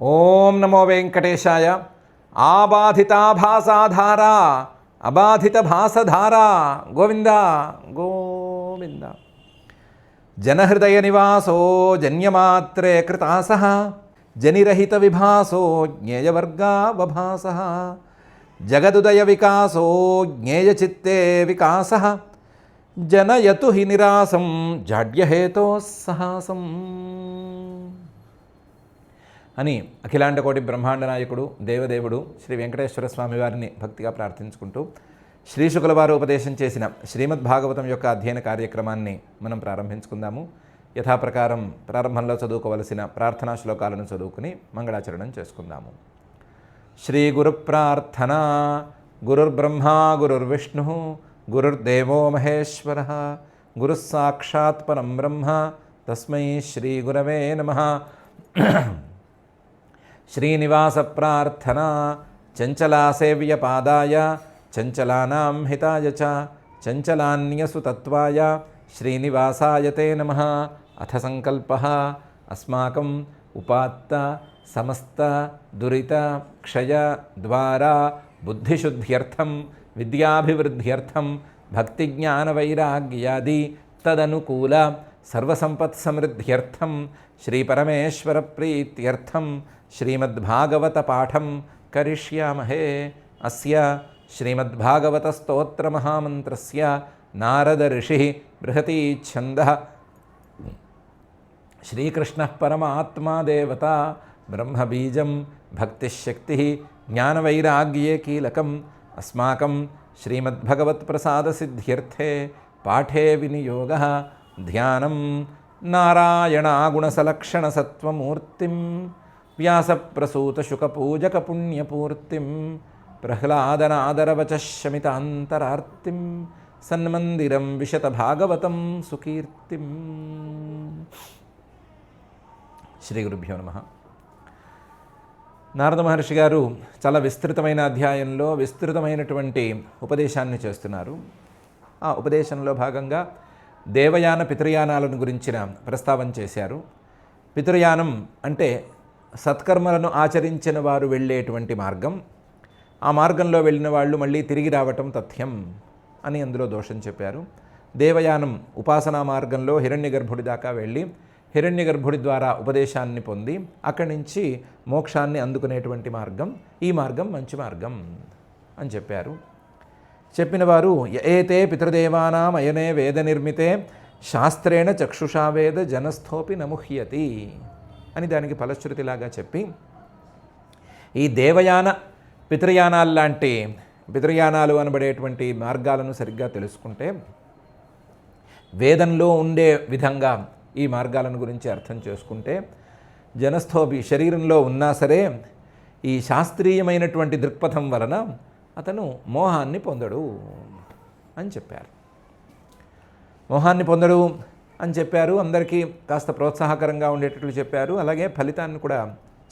ఓం నమో వెంకటేశాయ. ఆబాధితాభాసాధారా అబాధిత భాసధారా గోవింద గోవింద. జనహృదయ నివాసో జన్యమాత్రే కృతాసః జనిరహిత విభాసో జ్ఞేయవర్గావభాసః జగదుదయ వికాసో జ్ఞేయచిత్తే వికాసః జనయతు హి నిరాసం జాడ్యహేతో సాహసం అని అఖిలాండకోటి బ్రహ్మాండ నాయకుడు దేవదేవుడు శ్రీ వెంకటేశ్వర స్వామి వారిని భక్తిగా ప్రార్థించుకుంటూ శ్రీ శుకుల వారు ఉపదేశం చేసిన శ్రీమద్ భాగవతం యొక్క అధ్యయన కార్యక్రమాన్ని మనం ప్రారంభించుకుందాము. యథాప్రకారం ప్రారంభంలో చదువుకోవలసిన ప్రార్థనా శ్లోకాలను చదువుకుని మంగళాచరణం చేసుకుందాము. శ్రీ గురు ప్రార్థన. గురుర్బ్రహ్మా గురుర్విష్ణు గురుర్దేవో మహేశ్వర గురు సాక్షాత్ పరం బ్రహ్మ తస్మై శ్రీ గురవే నమః. శ్రీనివాస ప్రార్థన. చంచలాసేవ్య పాదాయ చంచలానాం హితాయ చ చంచలాన్యసుతత్వాయ శ్రీనివాసాయ తే నమః. అథ సంకల్పః అస్మాకం ఉపాత్త సమస్త దురిత క్షయ ద్వారా బుద్ధిశుద్ధ్యర్థం విద్యాభివృద్ధ్యర్థం భక్తిజ్ఞానవైరాగ్యాది తదనుకూల సర్వసంపత్సమృద్ధ్యర్థం శ్రీపరమేశ్వర ప్రీత్యర్థం శ్రీమద్భాగవత పాఠం కరిష్యామహే. అస్య శ్రీమద్భాగవత స్తోత్ర మహామంత్రస్య నారద ఋషి బృహతి ఛందః శ్రీకృష్ణః పరమాత్మా దేవత బ్రహ్మబీజం భక్తిశక్తి జ్ఞానవైరాగ్యే కీలకం. అస్మాకం శ్రీమద్భగవత్ప్రసాదసిద్ధ్యర్థే పాఠే వినియోగః. ధ్యానం నారాయణాగుణసలక్షణసత్వమూర్తిం వ్యాసప్రసూతశుకపూజకపుణ్యపూర్తిం ప్రహ్లాదనాదరవచ శమితాంతరార్తిం సన్మందిరం విశతభాగవతం సుకీర్తిం. శ్రీ గురుభ్యో నమః. నారద మహర్షి గారు చాలా విస్తృతమైన అధ్యాయంలో విస్తృతమైనటువంటి ఉపదేశాన్ని చేస్తున్నారు. ఆ ఉపదేశంలో భాగంగా దేవయాన పితృయానాలను గురించిన ప్రస్తావన చేశారు. పితృయానం అంటే సత్కర్మలను ఆచరించిన వారు వెళ్ళేటువంటి మార్గం. ఆ మార్గంలో వెళ్ళిన వాళ్ళు మళ్ళీ తిరిగి రావటం తథ్యం అని అందులో దోషం చెప్పారు. దేవయానం ఉపాసనా మార్గంలో హిరణ్యగర్భుడి దాకా వెళ్ళి హిరణ్యగర్భుడి ద్వారా ఉపదేశాన్ని పొంది అక్కడి నుంచి మోక్షాన్ని అందుకునేటువంటి మార్గం. ఈ మార్గం మంచి మార్గం అని చెప్పారు. చెప్పిన వారు ఏతే పితృదేవానాం అయనే వేద నిర్మితే శాస్త్రేణ చక్షుషా వేద జనస్థోపి నముహ్యతి అని దానికి ఫలశ్రుతిలాగా చెప్పి ఈ దేవయాన పితృయానాల్లాంటి పితృయానాలు అనబడేటువంటి మార్గాలను సరిగ్గా తెలుసుకుంటే వేదంలో ఉండే విధంగా ఈ మార్గాలను గురించి అర్థం చేసుకుంటే జనస్థోపి శరీరంలో ఉన్నా సరే ఈ శాస్త్రీయమైనటువంటి దృక్పథం వలన అతను మోహాన్ని పొందడు అని చెప్పారు. మోహాన్ని పొందడు అని చెప్పారు. అందరికీ కాస్త ప్రోత్సాహకరంగా ఉండేటట్లు చెప్పారు. అలాగే ఫలితాన్ని కూడా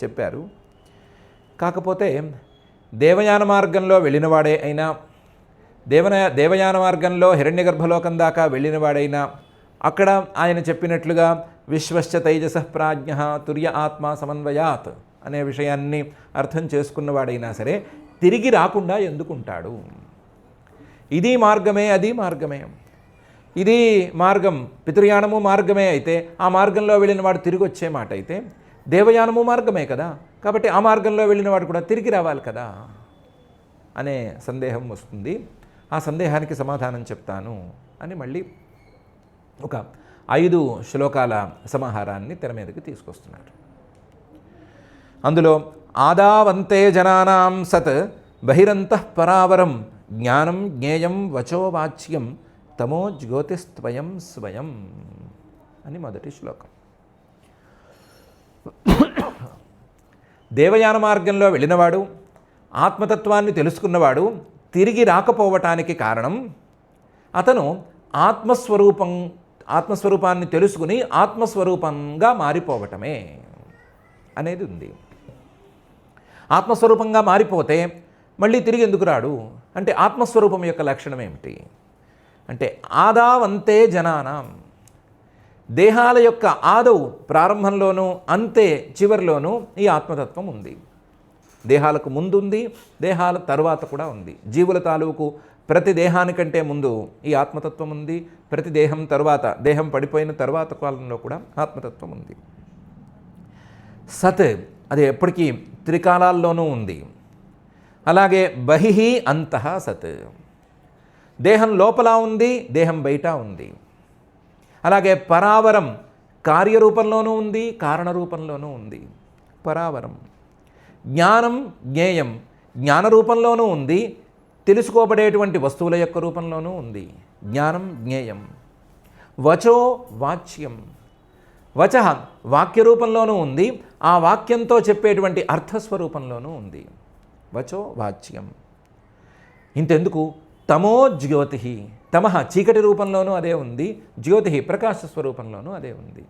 చెప్పారు. కాకపోతే దేవయాన మార్గంలో వెళ్ళినవాడే అయినా దేవయాన మార్గంలో హిరణ్యగర్భలోకం దాకా వెళ్ళినవాడైనా అక్కడ ఆయన చెప్పినట్లుగా విశ్వశ్చ తైజసః ప్రాజ్ఞః తుర్య ఆత్మ సమన్వయాత్ అనే విషయాన్ని అర్థం చేసుకున్నవాడైనా సరే తిరిగి రాకుండా ఎందుకుంటాడు? ఇది మార్గమే అది మార్గమే. ఇది మార్గం పితృయానము మార్గమే అయితే ఆ మార్గంలో వెళ్ళిన వాడు తిరిగి వచ్చే మాట అయితే దేవయానము మార్గమే కదా, కాబట్టి ఆ మార్గంలో వెళ్ళిన వాడు కూడా తిరిగి రావాలి కదా అనే సందేహం వస్తుంది. ఆ సందేహానికి సమాధానం చెప్తాను అని మళ్ళీ ఒక 5 శ్లోకాల సమాహారాన్ని తెర మీదకి తీసుకొస్తున్నారు. అందులో ఆదావంతే జనానాం సత్ బహిరంతః పరావరం జ్ఞానం జ్ఞేయం వచోవాచ్యం తమో జ్యోతిస్త్వయం స్వయం అని మొదటి శ్లోకం. దేవయాన మార్గంలో వెళ్ళినవాడు ఆత్మతత్వాన్ని తెలుసుకున్నవాడు తిరిగి రాకపోవటానికి కారణం అతను ఆత్మస్వరూపాన్ని తెలుసుకుని ఆత్మస్వరూపంగా మారిపోవటమే అనేది ఉంది. ఆత్మస్వరూపంగా మారిపోతే మళ్ళీ తిరిగి ఎందుకు రాడు అంటే ఆత్మస్వరూపం యొక్క లక్షణం ఏమిటి అంటే ఆదావంతే జనానాం దేహాల యొక్క ఆదవు ప్రారంభంలోనూ అంతే చివరిలోనూ ఈ ఆత్మతత్వం ఉంది. దేహాలకు ముందు ఉంది, దేహాల తర్వాత కూడా ఉంది. జీవుల తాలూకు ప్రతి దేహానికంటే ముందు ఈ ఆత్మతత్వం ఉంది, ప్రతి దేహం తర్వాత, దేహం పడిపోయిన తర్వాత కాలంలో కూడా ఆత్మతత్వం ఉంది. సత్ అది ఎప్పటికీ త్రికాలాల్లోనూ ఉంది. అలాగే బహిహి అంతః సత్, దేహం లోపల ఉంది, దేహం బయట ఉంది. అలాగే పరావరం కార్యరూపంలోనూ ఉంది, కారణరూపంలోనూ ఉంది. పరావరం జ్ఞానం జ్ఞేయం జ్ఞాన రూపంలోనూ ఉంది, తెలుసుకోబడేటువంటి వస్తువుల యొక్క రూపంలోనూ ఉంది. జ్ఞానం జ్ఞేయం. వచో వాచ్యం, వచ వాక్య రూపంలోనూ ఉంది, ఆ వాక్యంతో చెప్పేటువంటి అర్థస్వరూపంలోనూ ఉంది. వచో వాచ్యం. ఇంతెందుకు, తమో జ్యోతి, తమః చీకటి రూపంలోనూ అదే ఉంది, జ్యోతి ప్రకాశ స్వరూపంలోనూ అదే ఉంది.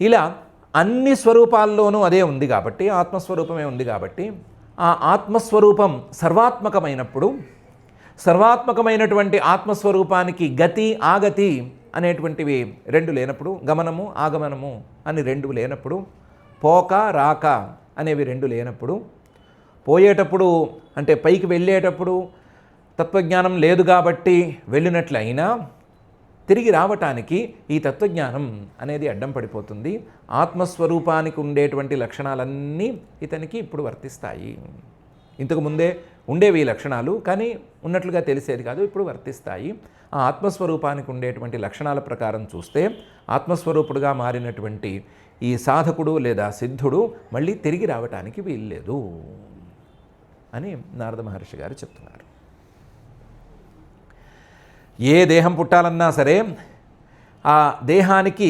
ఇలా అన్ని స్వరూపాల్లోనూ అదే ఉంది కాబట్టి, ఆత్మస్వరూపమే ఉంది కాబట్టి, ఆ ఆత్మస్వరూపం సర్వాత్మకమైనప్పుడు, సర్వాత్మకమైనటువంటి ఆత్మస్వరూపానికి గతి ఆగతి అనేటువంటివి రెండు లేనప్పుడు, గమనము ఆగమనము అని రెండు లేనప్పుడు, పోక రాక అనేవి రెండు లేనప్పుడు, పోయేటప్పుడు అంటే పైకి వెళ్ళేటప్పుడు తత్వజ్ఞానం లేదు కాబట్టి వెళ్ళినట్లయినా తిరిగి రావటానికి ఈ తత్వజ్ఞానం అనేది అడ్డం పడిపోతుంది. ఆత్మస్వరూపానికి ఉండేటువంటి లక్షణాలన్నీ ఇతనికి ఇప్పుడు వర్తిస్తాయి. ఇంతకు ముందే ఉండేవి ఈ లక్షణాలు, కానీ ఉన్నట్లుగా తెలిసేది కాదు, ఇప్పుడు వర్తిస్తాయి. ఆ ఆత్మస్వరూపానికి ఉండేటువంటి లక్షణాల ప్రకారం చూస్తే ఆత్మస్వరూపుడుగా మారినటువంటి ఈ సాధకుడు లేదా సిద్ధుడు మళ్ళీ తిరిగి రావటానికి వీల్లేదు అని నారద మహర్షి గారు చెప్తున్నారు. ఏ దేహం పుట్టాలన్నా సరే ఆ దేహానికి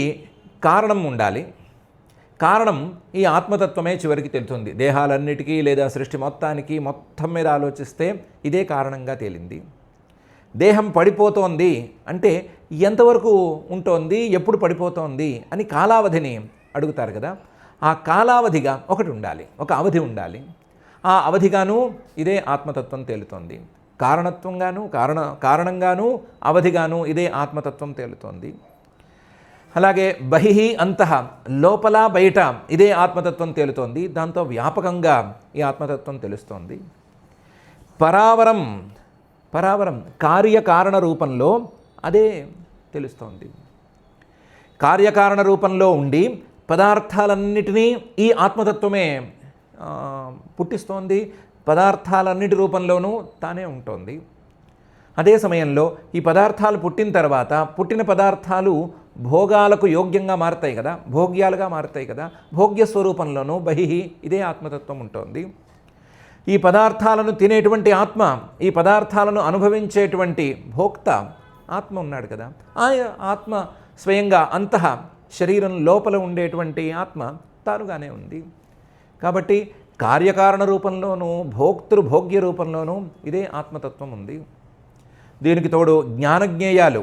కారణం ఉండాలి. కారణం ఈ ఆత్మతత్వమే చివరికి తెలుస్తుంది. దేహాలన్నిటికీ లేదా సృష్టి మొత్తం మీద ఆలోచిస్తే ఇదే కారణంగా తేలింది. దేహం పడిపోతోంది అంటే ఎంతవరకు ఉంటోంది, ఎప్పుడు పడిపోతోంది అని కాలావధిని అడుగుతారు కదా. ఆ కాలావధిగా ఒకటి ఉండాలి, ఒక అవధి ఉండాలి. ఆ అవధిగాను ఇదే ఆత్మతత్వం తేలుతోంది. కారణత్వంగాను కారణంగాను అవధిగాను ఇదే ఆత్మతత్వం తేలుతోంది. అలాగే బహిహి అంతః లోపల బయట ఇదే ఆత్మతత్వం తేలుతోంది. దాంతో వ్యాపకంగా ఈ ఆత్మతత్వం తెలుస్తోంది. పరావరం కార్యకారణ రూపంలో అదే తెలుస్తోంది. కార్యకారణ రూపంలో ఉండి పదార్థాలన్నిటినీ ఈ ఆత్మతత్వమే పుట్టిస్తోంది. పదార్థాలన్నిటి రూపంలోనూ తానే ఉంటుంది. అదే సమయంలో ఈ పదార్థాలు పుట్టిన తర్వాత పుట్టిన పదార్థాలు భోగాలకు యోగ్యంగా మారుతాయి కదా, భోగ్యాలుగా మారుతాయి కదా. భోగ్య స్వరూపంలోనూ బహిహి ఇదే ఆత్మతత్వం ఉంటుంది. ఈ పదార్థాలను తినేటువంటి ఆత్మ, ఈ పదార్థాలను అనుభవించేటువంటి భోక్త ఆత్మ ఉన్నాడు కదా. ఆ ఆత్మ స్వయంగా అంతః శరీరం లోపల ఉండేటువంటి ఆత్మ తానుగానే ఉంది. కాబట్టి కార్యకారణ రూపంలోనూ భోక్తృభోగ్య రూపంలోనూ ఇదే ఆత్మతత్వం ఉంది. దీనికి తోడు జ్ఞానజ్ఞేయాలు,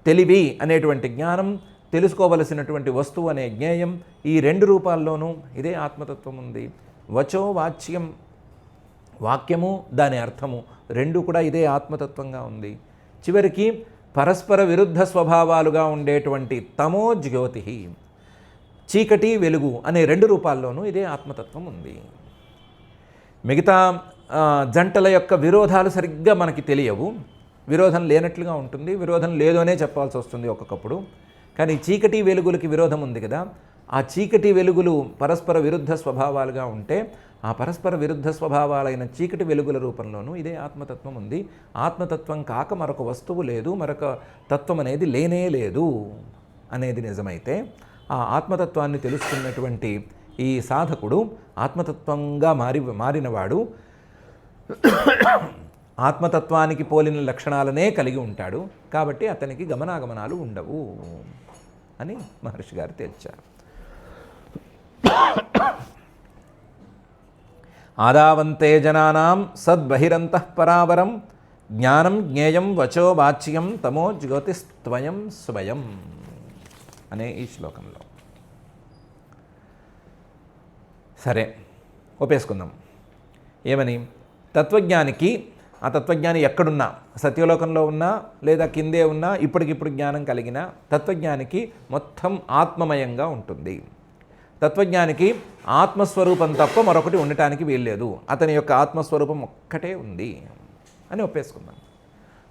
తెలివి అనేటువంటి జ్ఞానం, తెలుసుకోవలసినటువంటి వస్తువు అనే జ్ఞేయం, ఈ రెండు రూపాల్లోనూ ఇదే ఆత్మతత్వం ఉంది. వచో వాచ్యం, వాక్యము దాని అర్థము రెండు కూడా ఇదే ఆత్మతత్వంగా ఉంది. చివరికి పరస్పర విరుద్ధ స్వభావాలుగా ఉండేటువంటి తమో జ్యోతి, చీకటి వెలుగు అనే రెండు రూపాల్లోనూ ఇదే ఆత్మతత్వం ఉంది. మిగతా జంటల యొక్క విరోధాలు సరిగ్గా మనకి తెలియవు. విరోధం లేనట్లుగా ఉంటుంది, విరోధం లేదు అనే చెప్పాల్సి వస్తుంది ఒక్కొక్కప్పుడు. కానీ చీకటి వెలుగులకి విరోధం ఉంది కదా. ఆ చీకటి వెలుగులు పరస్పర విరుద్ధ స్వభావాలుగా ఉంటే ఆ పరస్పర విరుద్ధ స్వభావాలైన చీకటి వెలుగుల రూపంలోనూ ఇదే ఆత్మతత్వం ఉంది. ఆత్మతత్వం కాక మరొక వస్తువు లేదు, మరొక తత్వం అనేది లేనే లేదు అనేది నిజమైతే ఆ ఆత్మతత్వాన్ని తెలుసుకున్నటువంటి ఈ సాధకుడు ఆత్మతత్వంగా మారినవాడు ఆత్మతత్వానికి పోలిన లక్షణాలనే కలిగి ఉంటాడు. కాబట్టి అతనికి గమనాగమనాలు ఉండవు అని మహర్షి గారు తేల్చారు. ఆదావంతే జనానాం సద్బహిరంతః పరావరం జ్ఞానం జ్ఞేయం వచో వాచ్యం తమో జ్యోతిస్త్వయం స్వయం అనే ఈ శ్లోకంలో. సరే, ఒప్పేసుకుందాం. ఏమని? తత్వజ్ఞానికి ఆ తత్వజ్ఞాని ఎక్కడున్నా, సత్యలోకంలో ఉన్నా లేదా కిందే ఉన్నా, ఇప్పటికిప్పుడు జ్ఞానం కలిగిన తత్వజ్ఞానికి మొత్తం ఆత్మమయంగా ఉంటుంది. తత్వజ్ఞానికి ఆత్మస్వరూపం తప్ప మరొకటి ఉండటానికి వీల్లేదు. అతని యొక్క ఆత్మస్వరూపం ఒక్కటే ఉంది అని ఒప్పేసుకుందాం.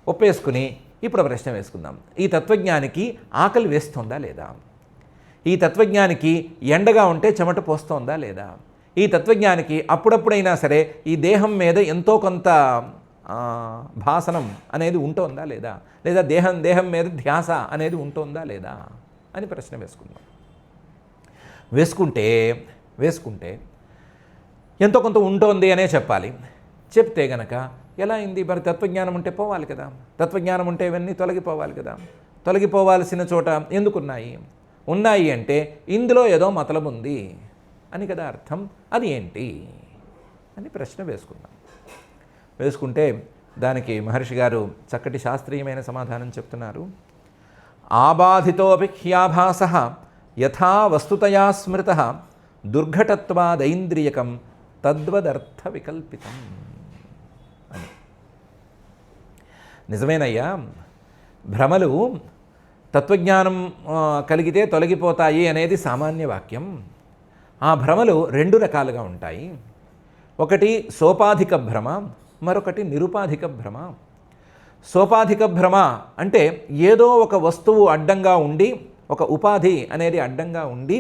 ఒప్పేసుకుని ఇప్పుడు ప్రశ్న వేసుకుందాం. ఈ తత్వజ్ఞానికి ఆకలి వేస్తోందా లేదా? ఈ తత్వజ్ఞానికి ఎండగా ఉంటే చెమట పోస్తోందా లేదా? ఈ తత్వజ్ఞానికి అప్పుడప్పుడైనా సరే ఈ దేహం మీద ఎంతో కొంత భాసనం అనేది ఉంటోందా లేదా? లేదా దేహం మీద ధ్యాస అనేది ఉంటోందా లేదా అని ప్రశ్న వేసుకుందాం. వేసుకుంటే ఎంతో కొంత ఉంటుంది అనే చెప్పాలి. చెప్తే గనక ఎలా అయింది? మరి తత్వజ్ఞానం ఉంటే పోవాలి కదా, తత్వజ్ఞానం ఉంటే ఇవన్నీ తొలగిపోవాలి కదా. తొలగిపోవాల్సిన చోట ఎందుకున్నాయి? ఉన్నాయి అంటే ఇందులో ఏదో మతలబు ఉంది అని కదా అర్థం. అది ఏంటి అని ప్రశ్న వేసుకుందాం. వేసుకుంటే దానికి మహర్షి గారు చక్కటి శాస్త్రీయమైన సమాధానం చెప్తున్నారు. ఆబాధితోపి హ్యాభాస యథా వస్తుతయా స్మృత దుర్ఘటత్వాదైంద్రియకం తద్వదర్థ వికల్పితం అని. నిజమేనయ్యా, భ్రమలు తత్వజ్ఞానం కలిగితే తొలగిపోతాయి అనేది సామాన్య వాక్యం. ఆ భ్రమలు రెండు రకాలుగా ఉంటాయి. ఒకటి సోపాధిక భ్రమ, మరొకటి నిరుపాధిక భ్రమ. సోపాధిక భ్రమ అంటే ఏదో ఒక వస్తువు అడ్డంగా ఉండి, ఒక ఉపాధి అనేది అడ్డంగా ఉండి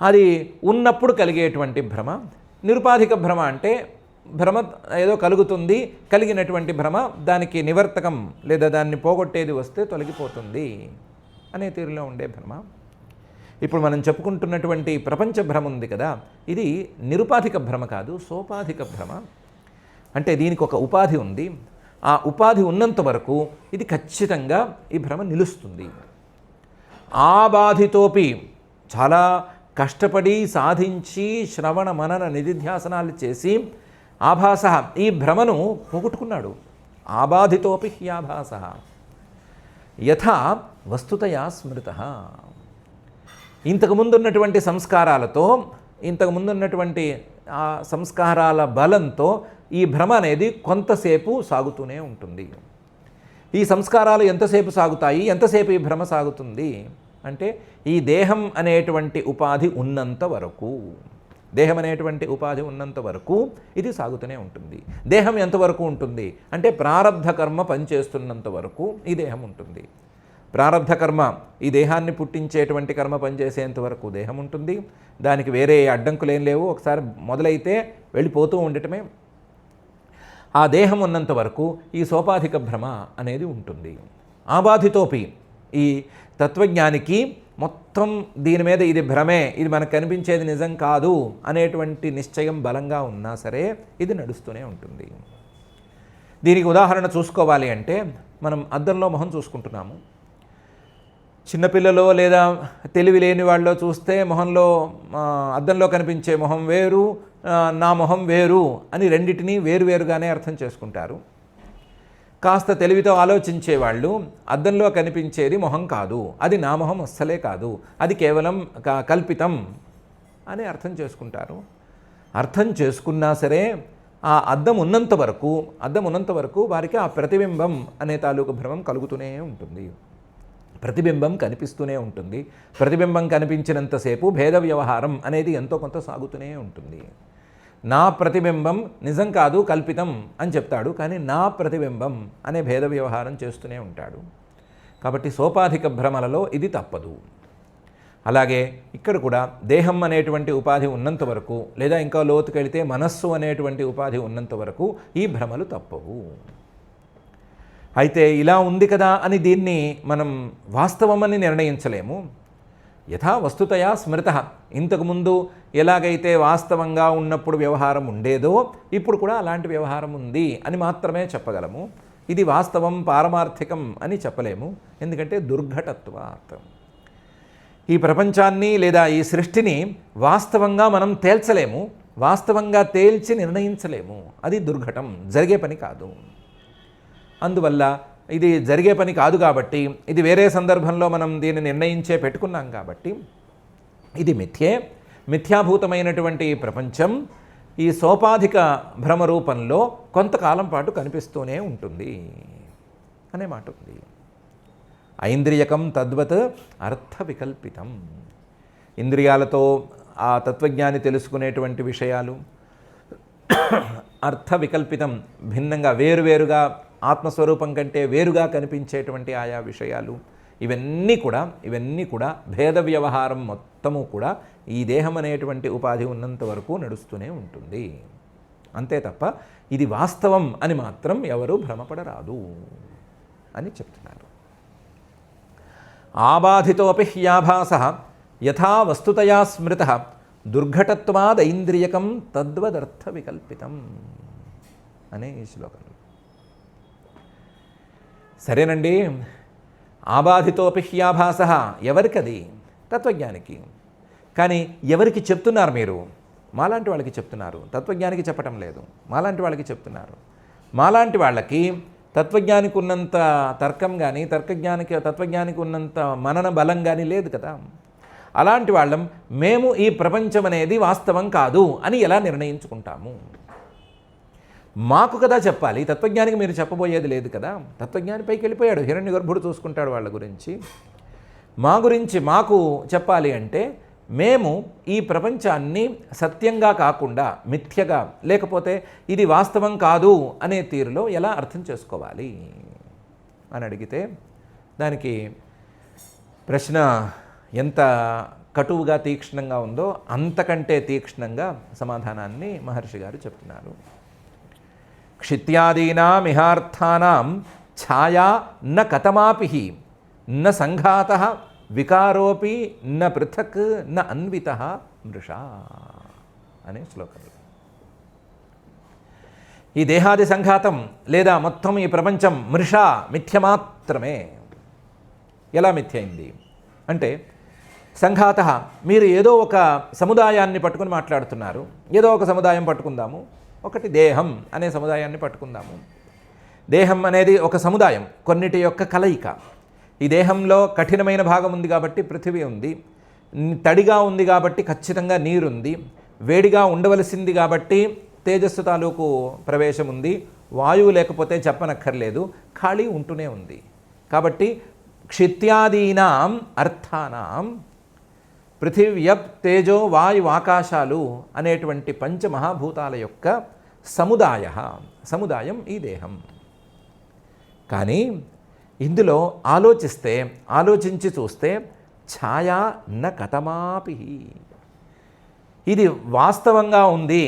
అది ఉన్నప్పుడు కలిగేటువంటి భ్రమ. నిరుపాధిక భ్రమ అంటే భ్రమ ఏదో కలుగుతుంది, కలిగినటువంటి భ్రమ దానికి నివర్తకం లేదా దాన్ని పోగొట్టేది వస్తే తొలగిపోతుంది అనే తీరులో ఉండే భ్రమ. ఇప్పుడు మనం చెప్పుకుంటున్నటువంటి ప్రపంచ భ్రమ ఉంది కదా, ఇది నిరుపాధిక భ్రమ కాదు, సోపాధిక భ్రమ. అంటే దీనికి ఒక ఉపాధి ఉంది. ఆ ఉపాధి ఉన్నంత వరకు ఇది ఖచ్చితంగా ఈ భ్రమ నిలుస్తుంది. ఆ బాధితోపి చాలా కష్టపడి సాధించి శ్రవణ మనన నిధిధ్యాసనాలు చేసి ఆభాస ఈ భ్రమను పోగొట్టుకున్నాడు. ఆబాధితోపి హ్యాభాస యథా వస్తుతయా స్మృత. ఇంతకుముందున్నటువంటి సంస్కారాలతో, ఇంతకుముందున్నటువంటి ఆ సంస్కారాల బలంతో ఈ భ్రమ అనేది కొంతసేపు సాగుతూనే ఉంటుంది. ఈ సంస్కారాలు ఎంతసేపు సాగుతాయి, ఎంతసేపు ఈ భ్రమ సాగుతుంది అంటే ఈ దేహం అనేటువంటి ఉపాధి ఉన్నంత వరకు, దేహం అనేటువంటి ఉపాధి ఉన్నంత వరకు ఇది సాగుతూనే ఉంటుంది. దేహం ఎంతవరకు ఉంటుంది అంటే ప్రారబ్ధ కర్మ పనిచేస్తున్నంత వరకు ఈ దేహం ఉంటుంది. ప్రారబ్ధ కర్మ, ఈ దేహాన్ని పుట్టించేటువంటి కర్మ పనిచేసేంత వరకు దేహం ఉంటుంది. దానికి వేరే అడ్డంకులేం లేవు. ఒకసారి మొదలైతే వెళ్ళిపోతూ ఉండటమే. ఆ దేహం ఉన్నంత వరకు ఈ సోపాధిక భ్రమ అనేది ఉంటుంది. ఆబాధితోపి ఈ తత్వజ్ఞానికి మొత్తం దీని మీద ఇది భ్రమే, ఇది మనకు కనిపించేది నిజం కాదు అనేటువంటి నిశ్చయం బలంగా ఉన్నా సరే ఇది నడుస్తూనే ఉంటుంది. దీనికి ఉదాహరణ చూసుకోవాలి అంటే మనం అద్దంలో మొహం చూసుకుంటున్నాము. చిన్నపిల్లలో లేదా తెలివి లేని వాళ్ళలో చూస్తే మొహంలో అద్దంలో కనిపించే మొహం వేరు, నా మొహం వేరు అని రెండింటినీ వేరువేరుగానే అర్థం చేసుకుంటారు. కాస్త తెలివితో ఆలోచించేవాళ్ళు అద్దంలో కనిపించేది మొహం కాదు, అది నా మొహం అస్సలే కాదు, అది కేవలం కల్పితం అని అర్థం చేసుకుంటారు. అర్థం చేసుకున్నా సరే ఆ అద్దం ఉన్నంత వరకు వారికి ఆ ప్రతిబింబం అనే తాలూకు భ్రమం కలుగుతూనే ఉంటుంది. ప్రతిబింబం కనిపిస్తూనే ఉంటుంది. ప్రతిబింబం కనిపించినంతసేపు భేద వ్యవహారం అనేది ఎంతో కొంత సాగుతూనే ఉంటుంది. నా ప్రతిబింబం నిజం కాదు, కల్పితం అని చెప్తాడు, కానీ నా ప్రతిబింబం అనే భేద వ్యవహారం చేస్తూనే ఉంటాడు. కాబట్టి సోపాధిక భ్రమలలో ఇది తప్పదు. అలాగే ఇక్కడ కూడా దేహం అనేటువంటి ఉపాధి ఉన్నంత వరకు, లేదా ఇంకా లోతుకెళితే మనస్సు అనేటువంటి ఉపాధి ఉన్నంత వరకు ఈ భ్రమలు తప్పవు. అయితే ఇలా ఉంది కదా అని దీన్ని మనం వాస్తవమని నిర్ణయించలేము. యథా వస్తుతయా స్మృత, ఇంతకుముందు ఎలాగైతే వాస్తవంగా ఉన్నప్పుడు వ్యవహారం ఉండేదో ఇప్పుడు కూడా అలాంటి వ్యవహారం ఉంది అని మాత్రమే చెప్పగలము. ఇది వాస్తవం, పారమార్థికం అని చెప్పలేము. ఎందుకంటే దుర్ఘటత్వాత్ ఈ ప్రపంచాన్ని లేదా ఈ సృష్టిని వాస్తవంగా మనం తేల్చలేము, వాస్తవంగా తేల్చి నిర్ణయించలేము. అది దుర్ఘటం, జరిగే పని కాదు. అందువల్ల ఇది జరిగే పని కాదు కాబట్టి, ఇది వేరే సందర్భంలో మనం దీన్ని నిర్ణయించే పెట్టుకున్నాం కాబట్టి ఇది మిథ్యాభూతమైనటువంటి ప్రపంచం ఈ సోపాధిక భ్రమ రూపంలో కొంతకాలం పాటు కనిపిస్తూనే ఉంటుంది అనే మాట ఉంది. ఐంద్రియకం తద్వత్ అర్థ వికల్పితం. ఇంద్రియాలతో ఆ తత్వజ్ఞాని తెలుసుకునేటువంటి విషయాలు అర్థ వికల్పితం, భిన్నంగా వేరువేరుగా ఆత్మస్వరూపం కంటే వేరుగా కనిపించేటువంటి ఆయా విషయాలు, ఇవన్నీ కూడా భేద వ్యవహారం మొత్తము కూడా ఈ దేహం అనేటువంటి ఉపాధి ఉన్నంత వరకు నడుస్తూనే ఉంటుంది. అంతే తప్ప ఇది వాస్తవం అని మాత్రం ఎవరూ భ్రమపడరాదు అని చెప్తున్నారు. ఆబాధితోపి హ్యాభాస యథా వస్తుతయా స్మృత దుర్ఘటత్వాదైంద్రియకం తద్వదర్థ వికల్పితం అనే ఈ శ్లోకం. సరేనండి, ఆబాధితోపి హ్యాభాస ఎవరికది? తత్వజ్ఞానికి. కానీ ఎవరికి చెప్తున్నారు మీరు? మాలాంటి వాళ్ళకి చెప్తున్నారు, తత్వజ్ఞానికి చెప్పటం లేదు. మాలాంటి వాళ్ళకి చెప్తున్నారు. మాలాంటి వాళ్ళకి తత్వజ్ఞానికి ఉన్నంత తర్కం కానీ తత్వజ్ఞానికి ఉన్నంత మనన బలం కానీ లేదు కదా. అలాంటి వాళ్ళం మేము ఈ ప్రపంచం అనేది వాస్తవం కాదు అని ఎలా నిర్ణయించుకుంటాము? మాకు కదా చెప్పాలి, తత్వజ్ఞానికి మీరు చెప్పబోయేది లేదు కదా. తత్వజ్ఞాని పైకి వెళ్ళిపోయాడు, హిరణ్య గర్భుడు చూసుకుంటాడు వాళ్ళ గురించి. మా గురించి మాకు చెప్పాలి అంటే మేము ఈ ప్రపంచాన్ని సత్యంగా కాకుండా మిథ్యగా, లేకపోతే ఇది వాస్తవం కాదు అనే తీరులో ఎలా అర్థం చేసుకోవాలి అని అడిగితే దానికి ప్రశ్న ఎంత కటువుగా తీక్ష్ణంగా ఉందో అంతకంటే తీక్ష్ణంగా సమాధానాన్ని మహర్షి గారు చెప్తున్నారు. క్షిత్యాదీనామిహార్థానాం ఛాయా న కథమాపి న సంఘాతః వికారోపి న పృథక్ న అన్వితః మృషా అనే శ్లోకంలో ఈ దేహాది సంఘాతం లేదా మొత్తం ఈ ప్రపంచం మృషా మిథ్య మాత్రమే. ఎలా మిథ్య అయింది అంటే, సంఘాత మీరు ఏదో ఒక సముదాయాన్ని పట్టుకుని మాట్లాడుతున్నారు. ఏదో ఒక సముదాయం పట్టుకుందాము, ఒకటి దేహం అనే సముదాయాన్ని పట్టుకుందాము. దేహం అనేది ఒక సముదాయం, కొన్నిటి యొక్క కలయిక. ఈ దేహంలో కఠినమైన భాగం ఉంది కాబట్టి పృథివీ ఉంది, తడిగా ఉంది కాబట్టి ఖచ్చితంగా నీరుంది, వేడిగా ఉండవలసింది కాబట్టి తేజస్సు తాలూకు ప్రవేశం ఉంది, వాయువు లేకపోతే చెప్పనక్కర్లేదు, ఖాళీ ఉంటూనే ఉంది. కాబట్టి క్షిత్యాదీనాం అర్థానాం పృథివ్యప్ తేజో వాయు ఆకాశాలు అనేటువంటి పంచమహాభూతాల యొక్క సముదాయం ఈ దేహం. కానీ ఇందులో ఆలోచించి చూస్తే ఛాయా న కథమాపి, ఇది వాస్తవంగా ఉంది,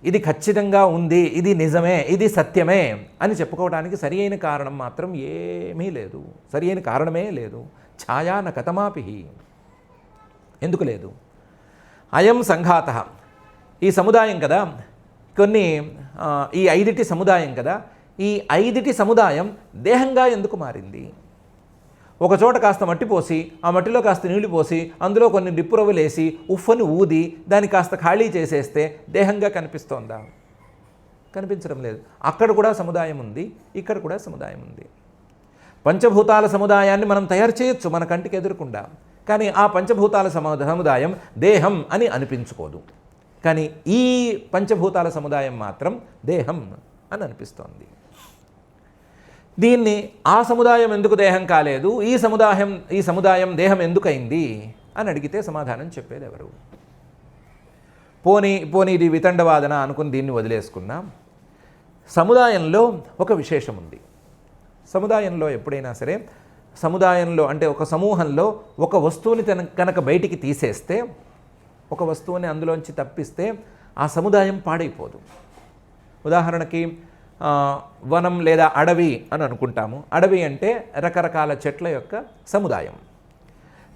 ఇది ఖచ్చితంగా ఉంది, ఇది నిజమే, ఇది సత్యమే అని చెప్పుకోవడానికి సరి అయిన కారణం మాత్రం ఏమీ లేదు. సరి అయిన కారణమే లేదు. ఛాయా న కథమాపి. ఎందుకు లేదు? అయం సంఘాత, ఈ సముదాయం కదా, ఈ ఐదిటి సముదాయం కదా, ఈ ఐదిటి సముదాయం దేహంగా ఎందుకు మారింది? ఒక చోట కాస్త మట్టి పోసి, ఆ మట్టిలో కాస్త నీళ్లు పోసి, అందులో కొన్ని నిప్పురవ్వలేసి ఉఫ్ఫని ఊది దాన్ని కాస్త ఖాళీ చేసేస్తే దేహంగా కనిపిస్తోందా? కనిపించడం లేదు. అక్కడ కూడా సముదాయం ఉంది, ఇక్కడ కూడా సముదాయం ఉంది. పంచభూతాల సముదాయాన్ని మనం తయారు చేయొచ్చు మన కంటికి ఎదురకుండా, కానీ ఆ పంచభూతాల సముదాయం దేహం అని అనిపించుకోదు. కానీ ఈ పంచభూతాల సముదాయం మాత్రం దేహం అని అనిపిస్తోంది. దీన్ని ఆ సముదాయం ఎందుకు దేహం కాలేదు, ఈ సముదాయం దేహం ఎందుకైంది అని అడిగితే సమాధానం చెప్పేది ఎవరు? పోనీ ఇది వితండవాదన అనుకుని దీన్ని వదిలేసుకున్నాం. సముదాయంలో ఒక విశేషం ఉంది. సముదాయంలో ఎప్పుడైనా సరే, సముదాయంలో అంటే ఒక సమూహంలో ఒక వస్తువుని కనుక బయటికి తీసేస్తే, ఒక వస్తువుని అందులోంచి తప్పిస్తే ఆ సముదాయం పాడైపోదు. ఉదాహరణకి వనం లేదా అడవి అని అనుకుంటాము. అడవి అంటే రకరకాల చెట్ల యొక్క సముదాయం.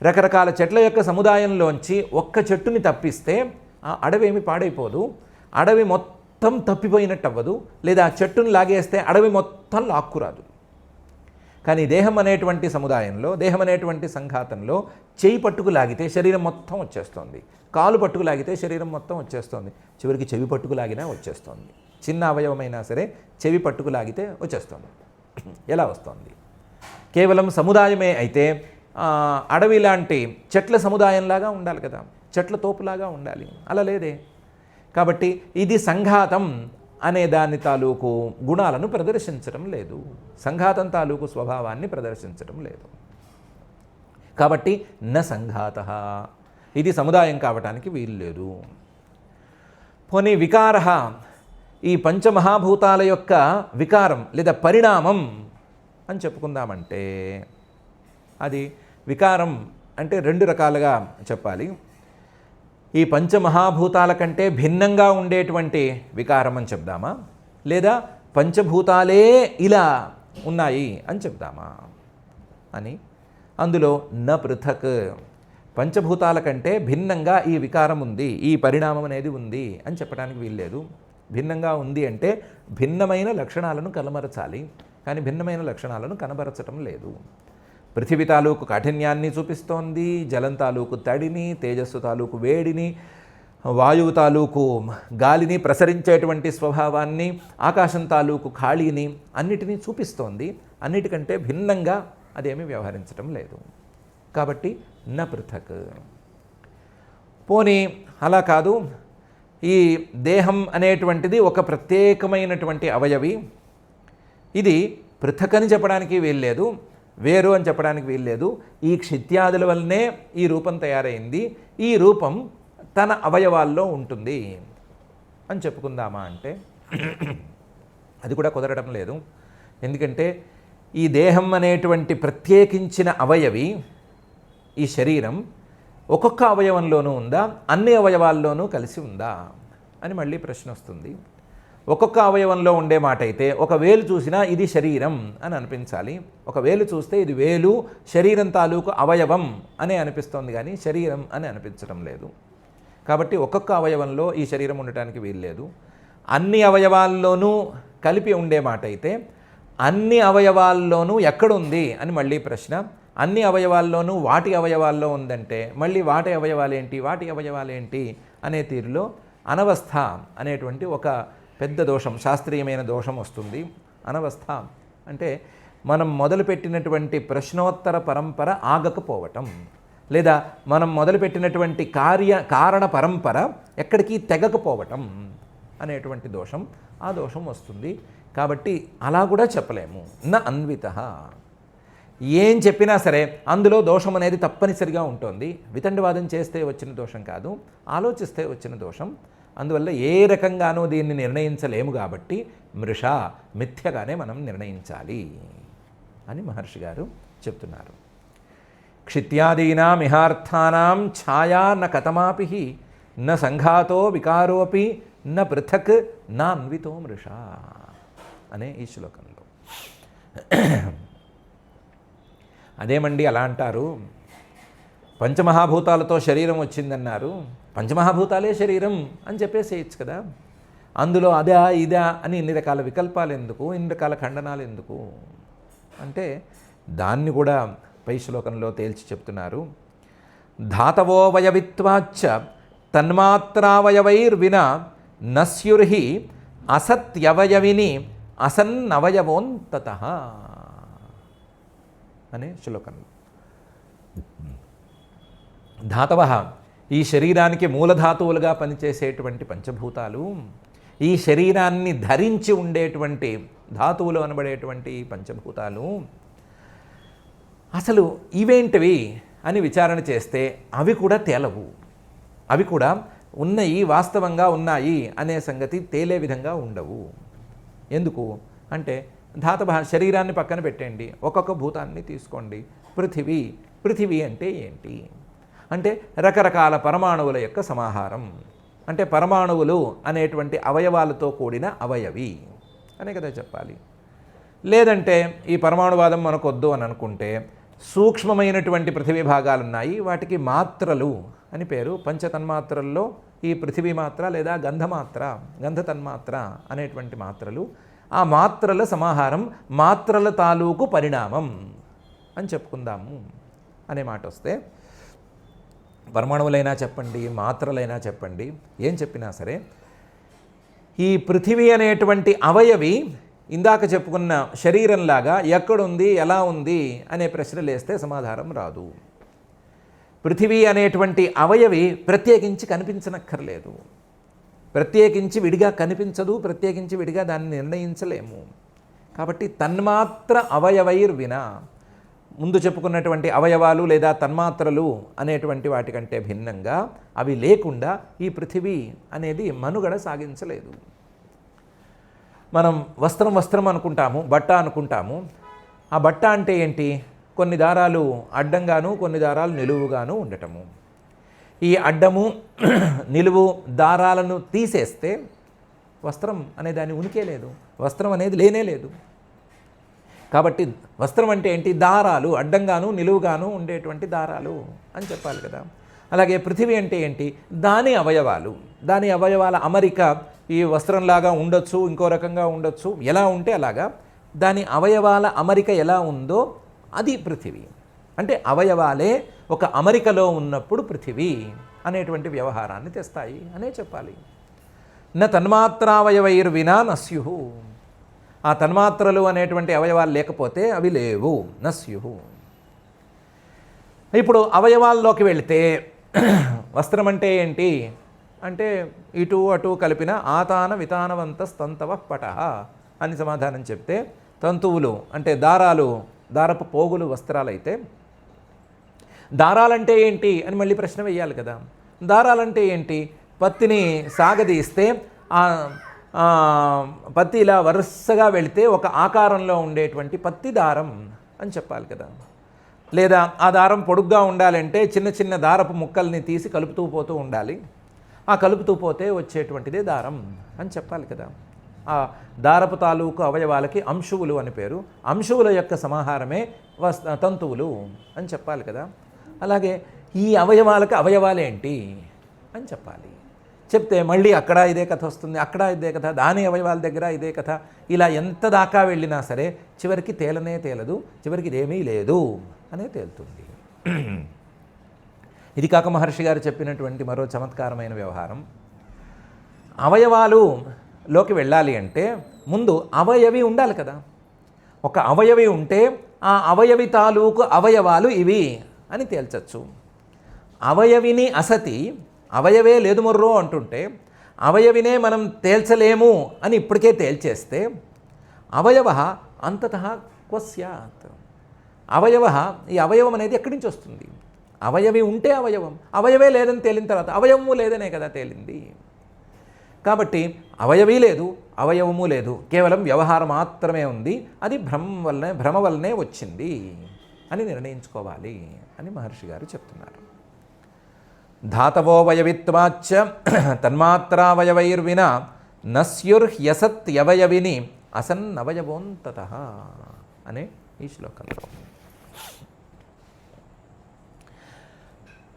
రకరకాల చెట్ల యొక్క సముదాయంలోంచి ఒక్క చెట్టుని తప్పిస్తే ఆ అడవి ఏమి పాడైపోదు, అడవి మొత్తం తప్పిపోయినట్టు అవ్వదు, లేదా ఆ చెట్టుని లాగేస్తే అడవి మొత్తం లాక్కురాదు. కానీ దేహం అనేటువంటి సముదాయంలో, దేహం అనేటువంటి సంఘాతంలో చేయి పట్టుకు లాగితే శరీరం మొత్తం వచ్చేస్తుంది, కాలు పట్టుకు లాగితే శరీరం మొత్తం వచ్చేస్తుంది, చివరికి చెవి పట్టుకు లాగినా వచ్చేస్తుంది. చిన్న అవయవమైనా సరే చెవి పట్టుకు లాగితే వచ్చేస్తుంది. ఎలా వస్తుంది? కేవలం సముదాయమే అయితే అడవి లాంటి చెట్ల సముదాయంలాగా ఉండాలి కదా, చెట్ల తోపులాగా ఉండాలి. అలా లేదే. కాబట్టి ఇది సంఘాతం అనే దాని తాలూకు గుణాలను ప్రదర్శించడం లేదు, సంఘాతం తాలూకు స్వభావాన్ని ప్రదర్శించడం లేదు. కాబట్టి న సంఘాత, ఇది సముదాయం కావటానికి వీలు లేదు. పోనీ వికార, ఈ పంచమహాభూతాల యొక్క వికారం లేదా పరిణామం అని చెప్పుకుందామంటే అది వికారం అంటే రెండు రకాలుగా చెప్పాలి. ఈ పంచమహాభూతాల కంటే భిన్నంగా ఉండేటువంటి వికారం అని చెప్దామా, లేదా పంచభూతాలే ఇలా ఉన్నాయి అని చెప్దామా అని. అందులో న పృథక్, పంచభూతాల కంటే భిన్నంగా ఈ వికారం ఉంది, ఈ పరిణామం అనేది ఉంది అని చెప్పడానికి వీల్లేదు. భిన్నంగా ఉంది అంటే భిన్నమైన లక్షణాలను కనబరచాలి, కానీ భిన్నమైన లక్షణాలను కనబరచటం లేదు. పృథివీ తాలూకు కాఠిన్యాన్ని చూపిస్తోంది, జలం తాలూకు తడిని, తేజస్సు తాలూకు వేడిని, వాయువు తాలూకు గాలిని ప్రసరించేటువంటి స్వభావాన్ని, ఆకాశం తాలూకు ఖాళీని అన్నిటినీ చూపిస్తోంది. అన్నిటికంటే భిన్నంగా అదేమీ వ్యవహరించటం లేదు. కాబట్టి న పృథక్. పోనీ అలా కాదు, ఈ దేహం అనేటువంటిది ఒక ప్రత్యేకమైనటువంటి అవయవి, ఇది పృథక్ అని చెప్పడానికి వీల్లేదు, వేరు అని చెప్పడానికి వీల్లేదు. ఈ క్షిత్యాదుల వల్లనే ఈ రూపం తయారైంది, ఈ రూపం తన అవయవాల్లో ఉంటుంది అని చెప్పుకుందామా అంటే అది కూడా కుదరడం లేదు. ఎందుకంటే ఈ దేహం అనేటువంటి ప్రత్యేకించిన అవయవి, ఈ శరీరం ఒక్కొక్క అవయవంలోనూ ఉందా, అన్ని అవయవాల్లోనూ కలిసి ఉందా అని మళ్ళీ ప్రశ్న వస్తుంది. ఒక్కొక్క అవయవంలో ఉండే మాట అయితే ఒక వేలు చూసినా ఇది శరీరం అని అనిపించాలి, ఒక వేలు చూస్తే ఇది వేలు శరీరం తాలూకు అవయవం అనే అనిపిస్తోంది, కానీ శరీరం అని అనిపించడం లేదు. కాబట్టి ఒక్కొక్క అవయవంలో ఈ శరీరం ఉండటానికి వీల్లేదు. అన్ని అవయవాల్లోనూ కలిపి ఉండే మాట అయితే అన్ని అవయవాల్లోనూ ఎక్కడుంది అని మళ్ళీ ప్రశ్న. అన్ని అవయవాల్లోనూ వాటి అవయవాల్లో ఉందంటే మళ్ళీ వాటి అవయవాలేంటి అనే తీరులో అనవస్థ అనేటువంటి ఒక పెద్ద దోషం, శాస్త్రీయమైన దోషం వస్తుంది. అనవస్థ అంటే మనం మొదలుపెట్టినటువంటి ప్రశ్నోత్తర పరంపర ఆగకపోవటం, లేదా మనం మొదలుపెట్టినటువంటి కారణ పరంపర ఎక్కడికి తెగకపోవటం అనేటువంటి దోషం, ఆ దోషం వస్తుంది. కాబట్టి అలా కూడా చెప్పలేము. న అన్వితః, ఏం చెప్పినా సరే అందులో దోషం అనేది తప్పనిసరిగా ఉంటుంది. వితండవాదం చేస్తే వచ్చిన దోషం కాదు, ఆలోచిస్తే వచ్చిన దోషం. అందువల్ల ఏ రకంగానూ దీన్ని నిర్ణయించలేము, కాబట్టి మృష, మిథ్యగానే మనం నిర్ణయించాలి అని మహర్షి గారు చెప్తున్నారు. క్షిత్యాదీనాం ఇహార్థానాం ఛాయా న కథమాపి న సంఘాతో వికారోపి న పృథక్ నా అన్వితో మృష అనే ఈ శ్లోకంలో. అదేమండి అలా అంటారు, పంచమహాభూతాలతో శరీరం వచ్చిందన్నారు, పంచమహాభూతాలే శరీరం అని చెప్పేసేయచ్చు కదా, అందులో అదా ఇదా అని ఇన్ని రకాల వికల్పాలు ఎందుకు, ఇన్ని రకాల ఖండనాలు ఎందుకు అంటే దాన్ని కూడా పై శ్లోకంలో తేల్చి చెప్తున్నారు. ధాతవోవయవిత్వాచ్చ తన్మాత్రావయవైర్వినా నస్యుర్హి అసత్యవయవిని అసన్నవయవోంతతః అనే శ్లోకంలో. ధాతవ, ఈ శరీరానికి మూలధాతువులుగా పనిచేసేటువంటి పంచభూతాలు, ఈ శరీరాన్ని ధరించి ఉండేటువంటి ధాతువులు అనబడేటువంటి పంచభూతాలు అసలు ఇవేంటివి అని విచారణ చేస్తే అవి కూడా తేలవు, అవి కూడా ఉన్నాయి, వాస్తవంగా ఉన్నాయి అనే సంగతి తేలే విధంగా ఉండవు. ఎందుకు అంటే ధాతవ, శరీరాన్ని పక్కన పెట్టండి, ఒక్కొక్క భూతాన్ని తీసుకోండి. పృథివీ అంటే ఏంటి అంటే రకరకాల పరమాణువుల యొక్క సమాహారం, అంటే పరమాణువులు అనేటువంటి అవయవాలతో కూడిన అవయవి అనే కదా చెప్పాలి. లేదంటే ఈ పరమాణువాదం మనకొద్దు అని అనుకుంటే సూక్ష్మమైనటువంటి పృథివీ భాగాలు ఉన్నాయి, వాటికి మాత్రలు అని పేరు. పంచతన్మాత్రల్లో ఈ పృథివీ మాత్ర లేదా గంధమాత్ర, గంధతన్మాత్ర అనేటువంటి మాత్రలు, ఆ మాత్రల సమాహారం, మాత్రల తాలూకు పరిణామం అని చెప్పుకుందాము అనే మాట వస్తే, పరమాణువులైనా చెప్పండి, మాత్రలైనా చెప్పండి, ఏం చెప్పినా సరే ఈ పృథివీ అనేటువంటి అవయవి ఇందాక చెప్పుకున్న శరీరంలాగా ఎక్కడుంది, ఎలా ఉంది అనే ప్రశ్నలు వేస్తే సమాధానం రాదు. పృథివీ అనేటువంటి అవయవి ప్రత్యేకించి కనిపించనక్కర్లేదు. ప్రత్యేకించి విడిగా కనిపించదు, ప్రత్యేకించి విడిగా దాన్ని నిర్ణయించలేము. కాబట్టి తన్మాత్ర అవయవైర్వినా, ముందు చెప్పుకున్నటువంటి అవయవాలు లేదా తన్మాత్రలు అనేటువంటి వాటికంటే భిన్నంగా అవి లేకుండా ఈ పృథివీ అనేది మనుగడ సాగించలేదు. మనం వస్త్రం అనుకుంటాము, బట్ట అనుకుంటాము. ఆ బట్ట అంటే ఏంటి? కొన్ని దారాలు అడ్డంగాను కొన్ని దారాలు నిలువుగాను ఉండటము. ఈ అడ్డము నిలువు దారాలను తీసేస్తే వస్త్రం అనే దాని ఉనికే లేదు, వస్త్రం అనేది లేనే లేదు. కాబట్టి వస్త్రం అంటే ఏంటి? దారాలు, అడ్డంగాను నిలువుగాను ఉండేటువంటి దారాలు అని చెప్పాలి కదా. అలాగే పృథివీ అంటే ఏంటి? దాని అవయవాలు, దాని అవయవాల అమరిక ఈ వస్త్రంలాగా ఉండొచ్చు, ఇంకో రకంగా ఉండొచ్చు, ఎలా ఉంటే అలాగా దాని అవయవాల అమరిక ఎలా ఉందో అది పృథివీ. అంటే అవయవాలే ఒక అమరికలో ఉన్నప్పుడు పృథివీ అనేటువంటి వ్యవహారాన్ని తెస్తాయి అనే చెప్పాలి. న తన్మాత్రావయవైర్వినా నస్యు, ఆ తన్మాత్రలు అనేటువంటి అవయవాలు లేకపోతే అవి లేవు, నస్యు. ఇప్పుడు అవయవాల్లోకి వెళితే వస్త్రం అంటే ఏంటి అంటే ఇటు అటు కలిపిన ఆతాన వితానవంత తంతవ పట అని సమాధానం చెప్తే, తంతువులు అంటే దారాలు, దారపు పోగులు వస్త్రాలైతే దారాలంటే ఏంటి అని మళ్ళీ ప్రశ్న వేయాలి కదా. దారాలంటే ఏంటి? పత్తిని సాగదీస్తే పత్తి ఇలా వరుసగా వెళితే ఒక ఆకారంలో ఉండేటువంటి పత్తి దారం అని చెప్పాలి కదా. లేదా ఆ దారం పొడుగ్గా ఉండాలంటే చిన్న చిన్న దారపు ముక్కల్ని తీసి కలుపుతూ పోతూ ఉండాలి. ఆ కలుపుతూ పోతే వచ్చేటువంటిదే దారం అని చెప్పాలి కదా. ఆ దారపు తాలూకు అవయవాలకి అంశువులు అని పేరు. అంశువుల యొక్క సమాహారమే తంతువులు అని చెప్పాలి కదా. అలాగే ఈ అవయవాలకు అవయవాలేంటి అని చెప్పాలి. చెప్తే మళ్ళీ అక్కడ ఇదే కథ వస్తుంది, అక్కడ ఇదే కథ, దాని అవయవాల దగ్గర ఇదే కథ. ఇలా ఎంత దాకా వెళ్ళినా సరే చివరికి తేలనే తేలదు, చివరికి ఇదేమీ లేదు అనే తేలుతుంది. ఇది కాక మహర్షి గారు చెప్పినటువంటి మరో చమత్కారమైన వ్యవహారం, అవయవాలులోకి వెళ్ళాలి అంటే ముందు అవయవి ఉండాలి కదా. ఒక అవయవి ఉంటే ఆ అవయవి తాలూకు అవయవాలు ఇవి అని తేల్చచ్చు. అవయవిని అసతి, అవయవే లేదు మొర్రో అంటుంటే అవయవినే మనం తేల్చలేము అని ఇప్పటికే తేల్చేస్తే అవయవ అంతతః క్వ స్యాత్, అవయవ, ఈ అవయవం అనేది ఎక్కడి నుంచి వస్తుంది? అవయవి ఉంటే అవయవం, అవయవే లేదని తేలిన తర్వాత అవయవము లేదనే కదా తేలింది. కాబట్టి అవయవీ లేదు, అవయవము లేదు, కేవలం వ్యవహారం మాత్రమే ఉంది. అది భ్రమ వల్లనే వచ్చింది అని నిర్ణయించుకోవాలి అని మహర్షి గారు చెప్తున్నారు. ధాతవో వయవిత్వాచ్చ తన్మాత్రావయవైర్వినా నస్యుర్హ్యసత్యవయవిని అసన్నవయవోంతతః అనే ఈ శ్లోకంలో.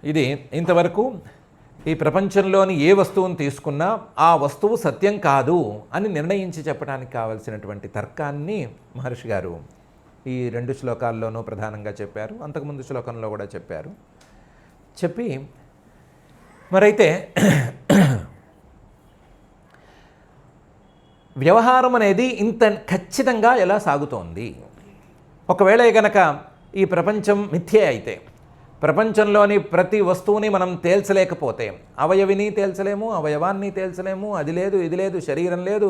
ఇది ఇంతవరకు ఈ ప్రపంచంలోని ఏ వస్తువును తీసుకున్నా ఆ వస్తువు సత్యం కాదు అని నిర్ణయించి చెప్పడానికి కావలసినటువంటి తర్కాన్ని మహర్షి గారు ఈ 2 శ్లోకాల్లోనూ ప్రధానంగా చెప్పారు. అంతకుముందు శ్లోకంలో కూడా చెప్పారు. చెప్పి మరైతే వ్యవహారం అనేది ఇంత ఖచ్చితంగా ఎలా సాగుతోంది? ఒకవేళ గనక ఈ ప్రపంచం మిథ్యే అయితే, ప్రపంచంలోని ప్రతి వస్తువుని మనం తేల్చలేకపోతే, అవయవిని తేల్చలేము, అవయవాన్ని తేల్చలేము, అది లేదు ఇది లేదు, శరీరం లేదు,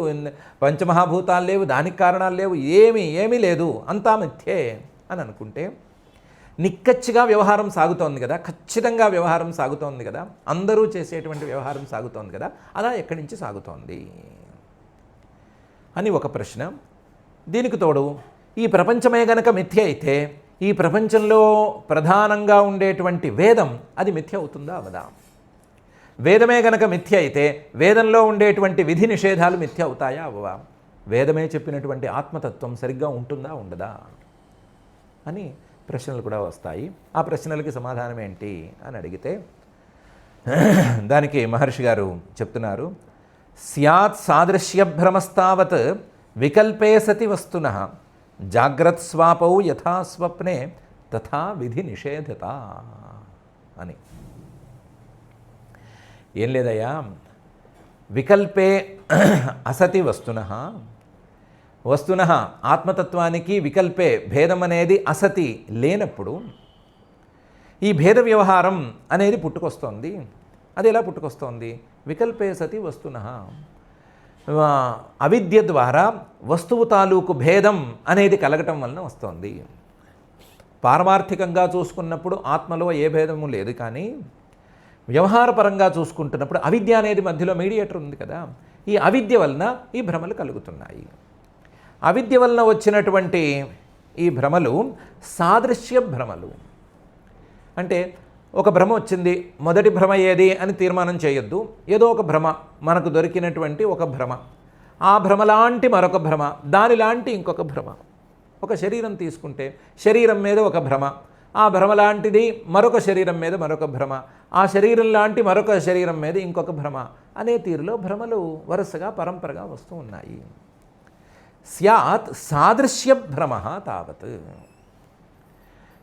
పంచమహాభూతాలు లేవు, దానికి కారణాలు లేవు, ఏమీ లేదు, అంతా మిథ్యే అని అనుకుంటే నిక్కచ్చిగా వ్యవహారం సాగుతోంది కదా, ఖచ్చితంగా వ్యవహారం సాగుతోంది కదా, అందరూ చేసేటువంటి వ్యవహారం సాగుతోంది కదా, అలా ఎక్కడి నుంచి సాగుతోంది అని ఒక ప్రశ్న. దీనికి తోడు ఈ ప్రపంచమే గనక మిథ్య అయితే ఈ ప్రపంచంలో ప్రధానంగా ఉండేటువంటి వేదం అది మిథ్య అవుతుందా అవదా? వేదమే గనక మిథ్య అయితే వేదంలో ఉండేటువంటి విధి నిషేధాలు మిథ్య అవుతాయా అవవా? వేదమే చెప్పినటువంటి ఆత్మతత్వం సరిగ్గా ఉంటుందా ఉండదా అని ప్రశ్నలు కూడా వస్తాయి. ఆ ప్రశ్నలకి సమాధానం ఏంటి అని అడిగితే దానికి మహర్షి గారు చెప్తున్నారు, స్యాత్ సాదృశ్యభ్రమస్తావత్ వికల్పే సతి వస్తునః జాగ్రత్ స్వాపౌ యథా స్వప్నే తథా విధి నిషేధత అని. ఏం లేదయ్యా, వికల్పే అసతి వస్తునః, వస్తునః ఆత్మతత్వానికి వికల్పే భేదం అనేది అసతి లేనప్పుడు ఈ భేద వ్యవహారం అనేది పుట్టుకొస్తోంది. అది ఎలా పుట్టుకొస్తోంది? వికల్పే సతి వస్తునః. అవిద్య ద్వారా వస్తువు తాలూకు భేదం అనేది కలగటం వలన వస్తుంది. పారమార్థికంగా చూసుకున్నప్పుడు ఆత్మలో ఏ భేదము లేదు, కానీ వ్యవహారపరంగా చూసుకుంటున్నప్పుడు అవిద్య అనేది మధ్యలో మీడియేటర్ ఉంది కదా, ఈ అవిద్య వలన ఈ భ్రమలు కలుగుతున్నాయి. అవిద్య వలన వచ్చినటువంటి ఈ భ్రమలు సాదృశ్య భ్రమలు. అంటే ఒక భ్రమ వచ్చింది, మొదటి భ్రమ ఏది అని తీర్మానం చేయొద్దు. ఏదో ఒక భ్రమ మనకు దొరికినటువంటి ఒక భ్రమ, ఆ భ్రమ లాంటి మరొక భ్రమ, దానిలాంటి ఇంకొక భ్రమ. ఒక శరీరం తీసుకుంటే శరీరం మీద ఒక భ్రమ, ఆ భ్రమ లాంటిది మరొక శరీరం మీద మరొక భ్రమ, ఆ శరీరం లాంటి మరొక శరీరం మీద ఇంకొక భ్రమ అనే తీరులో భ్రమలు వరుసగా పరంపరగా వస్తూ ఉన్నాయి. స్యాత్ సాదృశ్య భ్రమ తావత్.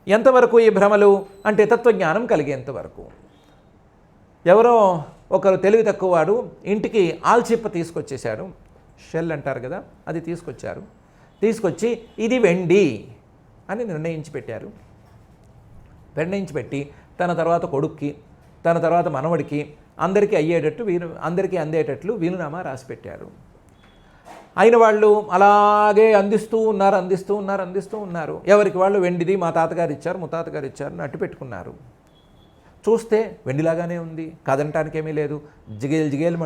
ఎంతవరకు ఈ భ్రమలు అంటే తత్వజ్ఞానం కలిగేంతవరకు. ఎవరో ఒకరు తెలివి తక్కువ వాడు ఇంటికి ఆల్చిప్ప తీసుకొచ్చేశారు, షెల్ అంటారు కదా, అది తీసుకొచ్చారు. తీసుకొచ్చి ఇది వెండి అని నిర్ణయించి పెట్టారు. నిర్ణయించి పెట్టి తన తర్వాత కొడుక్కి, తన తర్వాత మనవడికి అందరికీ అందేటట్లు వీలునామా రాసి పెట్టారు. అయిన వాళ్ళు అలాగే అందిస్తూ ఉన్నారు. ఎవరికి వాళ్ళు వెండిది మా తాతగారు ఇచ్చారు, ముత్తాతగారు ఇచ్చారు అట్టు పెట్టుకున్నారు. చూస్తే వెండిలాగానే ఉంది, కదనటానికేమీ లేదు, జిగేలు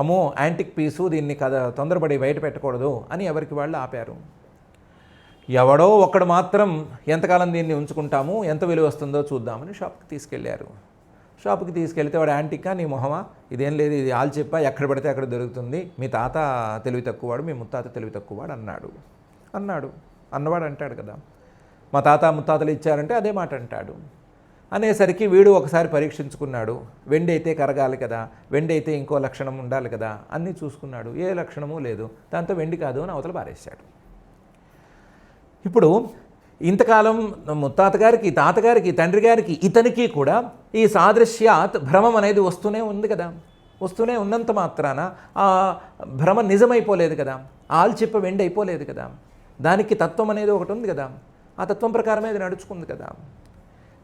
అమ్మో యాంటిక్ పీసు, దీన్ని తొందరపడి బయట పెట్టకూడదు అని ఎవరికి వాళ్ళు ఆపారు. ఎవడో ఒక్కడు మాత్రం ఎంతకాలం దీన్ని ఉంచుకుంటాము, ఎంత విలువ వస్తుందో చూద్దామని షాప్కి తీసుకెళ్ళారు. షాప్కి తీసుకెళ్తే వాడు యాంటిక్కా నీ మొహమా, ఇదేం లేదు, ఇది ఆల్చిప్ప, ఎక్కడ పడితే అక్కడ దొరుకుతుంది, మీ తాత తెలివి తక్కువవాడు, మీ ముత్తాత తెలివి తక్కువవాడు అన్నవాడు అంటాడు కదా, మా తాత ముత్తాతలు ఇచ్చారంటే అదే మాట అంటాడు. అనేసరికి వీడు ఒకసారి పరీక్షించుకున్నాడు. వెండి అయితే కరగాలి కదా, వెండి అయితే ఇంకో లక్షణం ఉండాలి కదా, అన్నీ చూసుకున్నాడు, ఏ లక్షణమూ లేదు, దాంతో వెండి కాదు అని అవతల పారేశాడు. ఇప్పుడు ఇంతకాలం ముత్తాతగారికి, తాతగారికి, తండ్రి గారికి, ఇతనికి కూడా ఈ సాదృశ్యాత్ భ్రమం అనేది వస్తూనే ఉంది కదా. వస్తూనే ఉన్నంత మాత్రాన ఆ భ్రమ నిజమైపోలేదు కదా, ఆల్చిప్ప వెండి అయిపోలేదు కదా. దానికి తత్వం అనేది ఒకటి ఉంది కదా, ఆ తత్వం ప్రకారమే అది నడుచుకుంది కదా.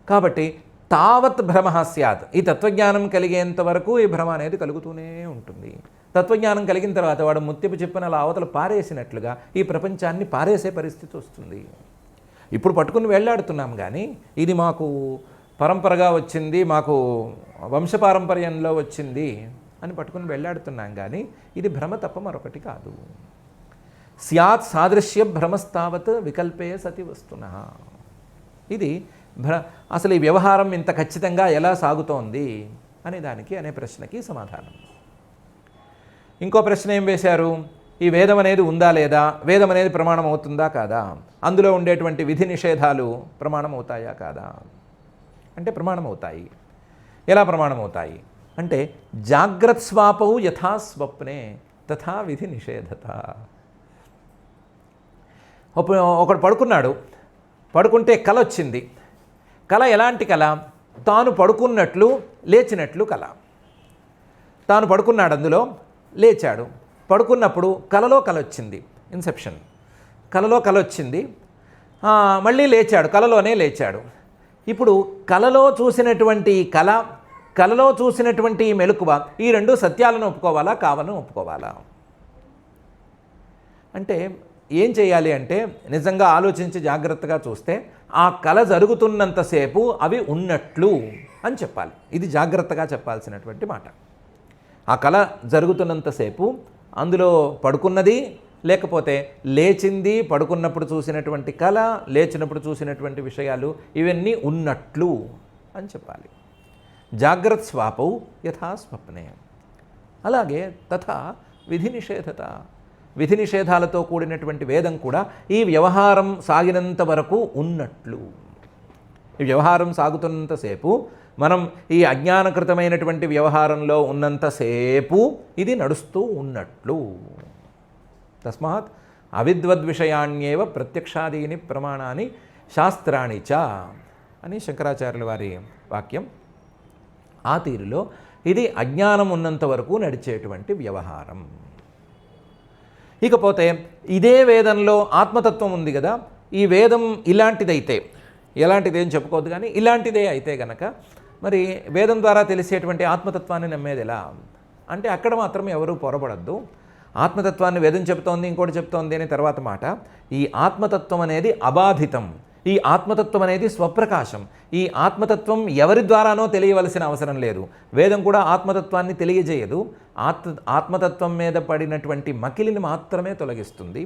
కాబట్టి తావత్ భ్రమ స్యాత్, ఈ తత్వజ్ఞానం కలిగేంత వరకు ఈ భ్రమ అనేది కలుగుతూనే ఉంటుంది. తత్వజ్ఞానం కలిగిన తర్వాత వాడు ముత్యపు చిప్పన అలా అవతల పారేసినట్లుగా ఈ ప్రపంచాన్ని పారేసే పరిస్థితి వస్తుంది. ఇప్పుడు పట్టుకుని వెళ్ళాడుతున్నాం, కానీ ఇది మాకు పరంపరగా వచ్చింది, మాకు వంశపారంపర్యంలో వచ్చింది అని పట్టుకుని వెళ్ళాడుతున్నాం, కానీ ఇది భ్రమ తప్ప మరొకటి కాదు. స్యాత్ సాదృశ్య భ్రమస్తావత్ వికల్పే సతి వస్తునః. ఇది అసలు ఈ వ్యవహారం ఇంత ఖచ్చితంగా ఎలా సాగుతోంది అనే ప్రశ్నకి సమాధానం. ఇంకో ప్రశ్న ఏం వేశారు, ఈ వేదం అనేది ఉందా లేదా, వేదం అనేది ప్రమాణం అవుతుందా కాదా, అందులో ఉండేటువంటి విధి నిషేధాలు ప్రమాణం అవుతాయా కాదా అంటే ప్రమాణం అవుతాయి. ఎలా ప్రమాణం అవుతాయి అంటే జాగ్రత్ స్వాపౌ యథా స్వప్నే తథా విధి నిషేధత. ఒకడు పడుకుంటే కల వచ్చింది. కల ఎలాంటి కల, తాను పడుకున్నట్లు లేచినట్లు కల. తాను పడుకున్నాడు, అందులో లేచాడు. పడుకున్నప్పుడు కలలో కల వచ్చింది, ఇన్సెప్షన్, కలలో కల వచ్చింది, మళ్ళీ లేచాడు, కలలోనే లేచాడు. ఇప్పుడు కలలో చూసినటువంటి కల, కలలో చూసినటువంటి మెలకువ, ఈ రెండు సత్యాలను ఒప్పుకోవాలా, కావాలని ఒప్పుకోవాలా అంటే ఏం చేయాలి అంటే నిజంగా ఆలోచించి జాగ్రత్తగా చూస్తే ఆ కల జరుగుతున్నంతసేపు అవి ఉన్నట్లు అని చెప్పాలి. ఇది జాగ్రత్తగా చెప్పాల్సినటువంటి మాట. ఆ కల జరుగుతున్నంతసేపు అందులో పడుకున్నది, లేకపోతే లేచింది, పడుకున్నప్పుడు చూసినటువంటి కల, లేచినప్పుడు చూసినటువంటి విషయాలు, ఇవన్నీ ఉన్నట్లు అని చెప్పాలి. జాగ్రత్త స్వాపౌ యథా స్వప్నే. అలాగే తథా విధి నిషేధత, విధి నిషేధాలతో కూడినటువంటి వేదం కూడా ఈ వ్యవహారం సాగినంత వరకు ఉన్నట్లు. ఈ వ్యవహారం సాగుతున్నంతసేపు, మనం ఈ అజ్ఞానకృతమైనటువంటి వ్యవహారంలో ఉన్నంతసేపు ఇది నడుస్తూ ఉన్నట్లు. తస్మాత్ అవిద్వద్విషయాణ్యేవ ప్రత్యక్షాదీని ప్రమాణాన్ని శాస్త్రాణి చ అని శంకరాచార్యుల వారి వాక్యం. ఆ తీరులో ఇది అజ్ఞానం ఉన్నంత వరకు నడిచేటువంటి వ్యవహారం. ఇకపోతే ఇదే వేదంలో ఆత్మతత్వం ఉంది కదా, ఈ వేదం ఇలాంటిదైతే, ఎలాంటిదేం చెప్పుకోవద్దు కానీ ఇలాంటిదే అయితే గనక మరి వేదం ద్వారా తెలిసేటువంటి ఆత్మతత్వాన్ని నమ్మేది ఎలా అంటే అక్కడ మాత్రం ఎవరూ పొరపడద్దు. ఆత్మతత్వాన్ని వేదం చెప్తోంది, ఇంకోటి చెప్తోంది అని తర్వాత మాట. ఈ ఆత్మతత్వం అనేది అబాధితం. ఈ ఆత్మతత్వం అనేది స్వప్రకాశం. ఈ ఆత్మతత్వం ఎవరి ద్వారానో తెలియవలసిన అవసరం లేదు. వేదం కూడా ఆత్మతత్వాన్ని తెలియజేయదు. ఆత్మతత్వం మీద పడినటువంటి మకిలిని మాత్రమే తొలగిస్తుంది.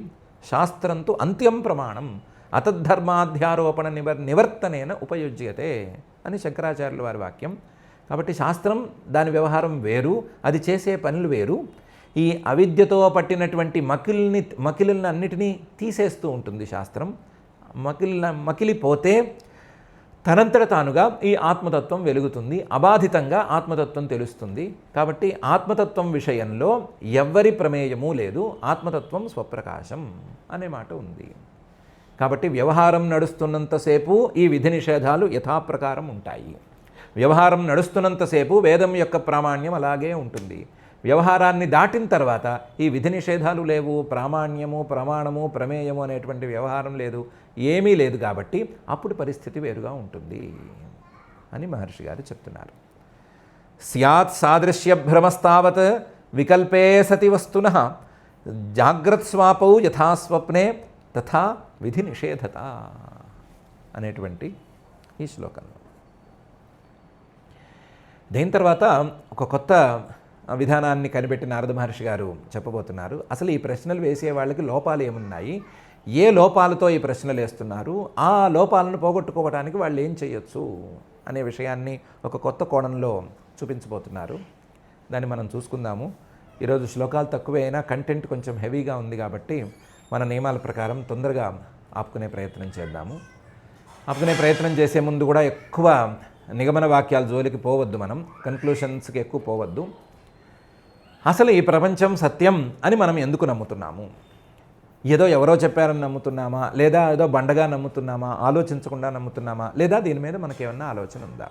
శాస్త్రంతో అంత్యం ప్రమాణం అతద్ధర్మాధ్యారోపణ నివర్తనేన ఉపయుజ్యతే అని శంకరాచార్యుల వారి వాక్యం. కాబట్టి శాస్త్రం దాని వ్యవహారం వేరు, అది చేసే పనులు వేరు. ఈ అవిద్యతో పట్టినటువంటి మకిలిని అన్నిటినీ తీసేస్తూ ఉంటుంది శాస్త్రం. మకిలిపోతే తనంతట తానుగా ఈ ఆత్మతత్వం వెలుగుతుంది, అబాధితంగా ఆత్మతత్వం తెలుస్తుంది. కాబట్టి ఆత్మతత్వం విషయంలో ఎవ్వరి ప్రమేయము లేదు, ఆత్మతత్వం స్వప్రకాశం అనే మాట ఉంది. కాబట్టి వ్యవహారం నడుస్తున్నంతసేపు ఈ విధి నిషేధాలు యథాప్రకారం ఉంటాయి. వ్యవహారం నడుస్తున్నంతసేపు వేదం యొక్క ప్రామాణ్యం అలాగే ఉంటుంది. వ్యవహారాన్ని దాటిన తర్వాత ఈ విధి నిషేధాలు లేవు, ప్రామాణ్యము, ప్రమాణము, ప్రమేయము అనేటువంటి వ్యవహారం లేదు, ఏమీ లేదు. కాబట్టి అప్పుడు పరిస్థితి వేరుగా ఉంటుంది అని మహర్షి గారు చెప్తున్నారు. స్యాత్ సాదృశ్య భ్రమస్తావత్ వికల్పే సతి వస్తునః జాగ్రత్ స్వాపౌ యథాస్వప్నే తథా విధి నిషేధత అనేటువంటి ఈ శ్లోకంలో. దీని తర్వాత ఒక కొత్త విధానాన్ని కనిపెట్టి నారద మహర్షి గారు చెప్పబోతున్నారు. అసలు ఈ ప్రశ్నలు వేసే వాళ్ళకి లోపాలు ఏమున్నాయి, ఏ లోపాలతో ఈ ప్రశ్నలు వేస్తున్నారు, ఆ లోపాలను పోగొట్టుకోవడానికి వాళ్ళు ఏం చేయొచ్చు అనే విషయాన్ని ఒక కొత్త కోణంలో చూపించబోతున్నారు. దాన్ని మనం చూసుకుందాము. ఈరోజు శ్లోకాలు తక్కువే అయినా కంటెంట్ కొంచెం హెవీగా ఉంది కాబట్టి మన నియమాల ప్రకారం తొందరగా ఆపుకునే ప్రయత్నం చేద్దాము. ఆపుకునే ప్రయత్నం చేసే ముందు కూడా ఎక్కువ నిగమన వాక్యాల జోలికి పోవద్దు, మనం కన్క్లూషన్స్కి ఎక్కువ పోవద్దు. అసలు ఈ ప్రపంచం సత్యం అని మనం ఎందుకు నమ్ముతున్నాము? ఏదో ఎవరో చెప్పారని నమ్ముతున్నామా, లేదా ఏదో బండగా నమ్ముతున్నామా, ఆలోచించకుండా నమ్ముతున్నామా, లేదా దీని మీద మనకేమన్నా ఆలోచన ఉందా?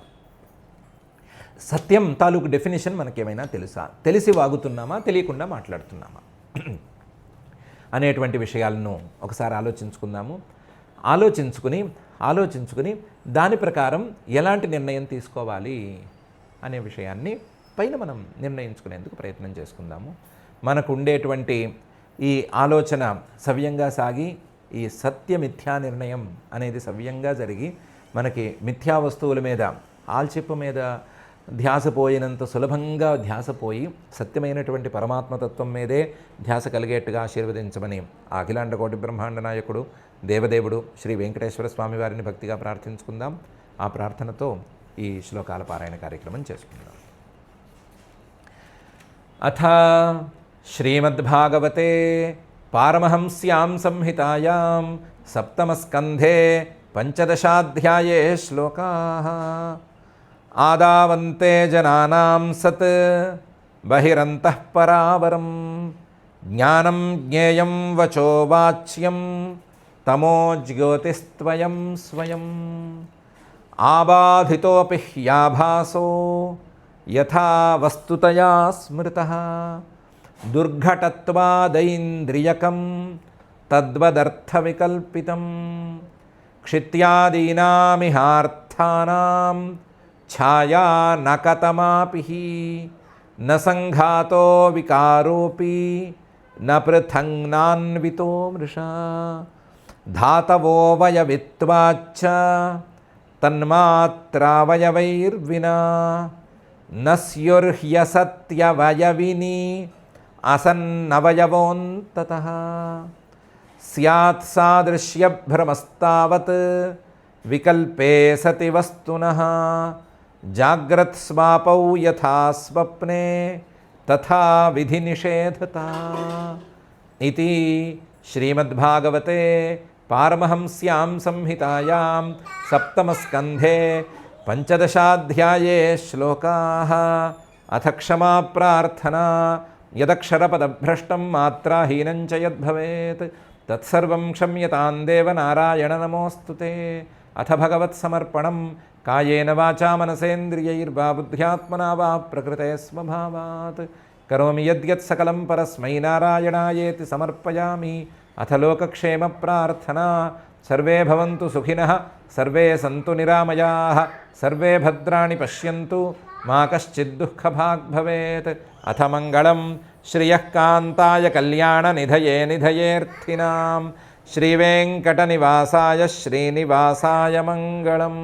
సత్యం తాలూకు డెఫినేషన్ మనకేమైనా తెలుసా? తెలిసి వాగుతున్నామా, తెలియకుండా మాట్లాడుతున్నామా అనేటువంటి విషయాలను ఒకసారి ఆలోచించుకుందాము. ఆలోచించుకుని దాని ప్రకారం ఎలాంటి నిర్ణయం తీసుకోవాలి అనే విషయాన్ని పైన మనం నిర్ణయించుకునేందుకు ప్రయత్నం చేసుకుందాము. మనకు ఉండేటువంటి ఈ ఆలోచన సవ్యంగా సాగి ఈ సత్య మిథ్యా నిర్ణయం అనేది సవ్యంగా జరిగి మనకి మిథ్యా వస్తువుల మీద ఆల్చిప్ప మీద ధ్యాస పోయినంత సులభంగా ధ్యాస పోయి సత్యమైనటువంటి పరమాత్మతత్వం మీదే ధ్యాస కలిగేట్టుగా ఆశీర్వదించమని ఆ అఖిలాండ కోటి బ్రహ్మాండ నాయకుడు దేవదేవుడు శ్రీ వెంకటేశ్వర స్వామి వారిని భక్తిగా ప్రార్థించుకుందాం. ఆ ప్రార్థనతో ఈ శ్లోకాల పారాయణ కార్యక్రమం చేసుకుందాం. అథ శ్రీమద్భాగవతే పారమహంస్యాం సంహితాయాం సప్తమస్కంధే పంచదశాధ్యాయే శ్లోకాః ఆదావంతే జనానాం సత్ బహిరంతః పరావరం జ్ఞానం జ్ఞేయం వచో వాచ్యం తమో జ్యోతిస్త్వయం స్వయం ఆబాధితోపి హ్యాభాసో యథా వస్తుతయా స్మృతః దుర్ఘటత్వాదైంద్రియకం తద్వదర్థవికల్పితం క్షిత్యాదీనామిహార్థానాం ఛాయా నకతమాపి న సంఘాతో వికారోపి న పృథంగ్నాన్వితో మృషా ధాతవోవయవిత్వాచ్చ తన్మాత్రావయవైర్వినా నస్యుర్హ్యసత్యవయవిని అసన్నవయవోంతతః స్యాత్ సాదృశ్యభ్రమస్తావత్ వికల్పే సతి వస్తునః జాగ్రత్ స్వాపౌ యథా స్వప్నే తథా విధి నిషేధత ఇతి శ్రీమద్భాగవతే పారమహంస్యాం సంహితాయాం సప్తమస్కంధే పంచదశాధ్యాయే శ్లోకాః అథ క్షమా ప్రార్థనా యదక్షరపదభ్రష్టం మాత్రాహీనం చ యద్భవేత్ తత్సర్వం క్షమ్యతాం దేవ నారాయణ నమోస్తుతే. అథ భగవత్సమర్పణం కాయేన వాచా మనసేంద్రియైర్వా బుద్ధ్యాత్మనా వా ప్రకృతే స్వభావాత్ కరోమి యద్యత్ సకలం పరస్మై నారాయణాయేతి సమర్పయామి. అథ లోకక్షేమ ప్రార్థనా సర్వే భవంతు సుఖినః సర్వే సంతు నిరామయాః సర్వే భద్రాణి పశ్యంతు మా కశ్చిద్దుఃఖభాగ్ భవేత్. అథ మంగళం శ్రియః కాంతాయ కళ్యాణ నిధయే నిధయేర్థినాం శ్రీవేంకటనివాసాయ శ్రీనివాసాయ మంగళం.